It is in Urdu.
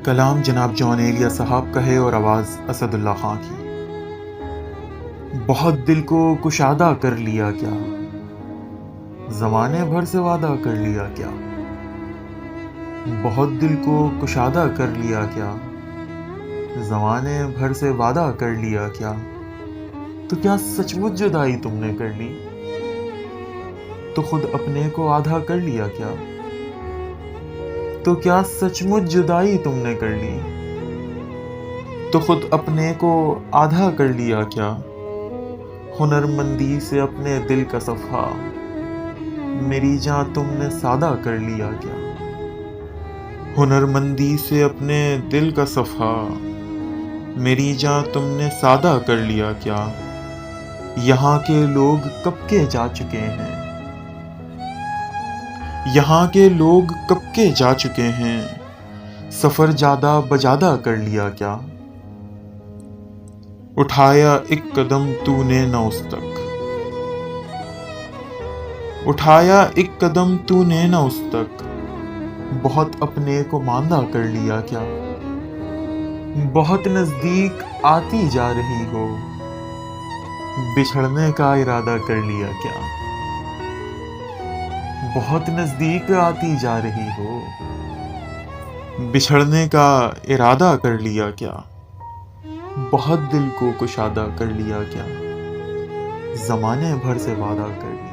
کلام جناب جان ایلیا صاحب کا ہے اور آواز اسد اللہ خان کی۔ بہت دل کو کشادہ کر لیا کیا، زمانے بھر سے وعدہ کر لیا کیا، بہت دل کو کشادہ کر لیا کیا، زمانے بھر سے وعدہ کر لیا کیا، تو کیا سچ مچ جدائی تم نے کر لی، تو خود اپنے کو آدھا کر لیا کیا، تو کیا سچ مچ جدائی تم نے کر لی، تو خود اپنے کو آدھا کر لیا کیا، ہنرمندی سے اپنے دل کا صفحہ میری جاں تم نے سادہ کر لیا کیا، ہنرمندی سے اپنے دل کا صفحہ میری جاں تم نے سادہ کر لیا کیا، یہاں کے لوگ کب کے جا چکے ہیں، یہاں کے لوگ کب کے جا چکے ہیں، سفر جادہ بجادہ کر لیا کیا، اٹھایا ایک قدم تو نے نہ اس تک، اٹھایا ایک قدم تو نے نہ اس تک، بہت اپنے کو ماندہ کر لیا کیا، بہت نزدیک آتی جا رہی ہو، بچھڑنے کا ارادہ کر لیا کیا، بہت نزدیک آتی جا رہی ہو، بچھڑنے کا ارادہ کر لیا کیا، بہت دل کو کشادہ کر لیا کیا، زمانے بھر سے وعدہ کر لیا۔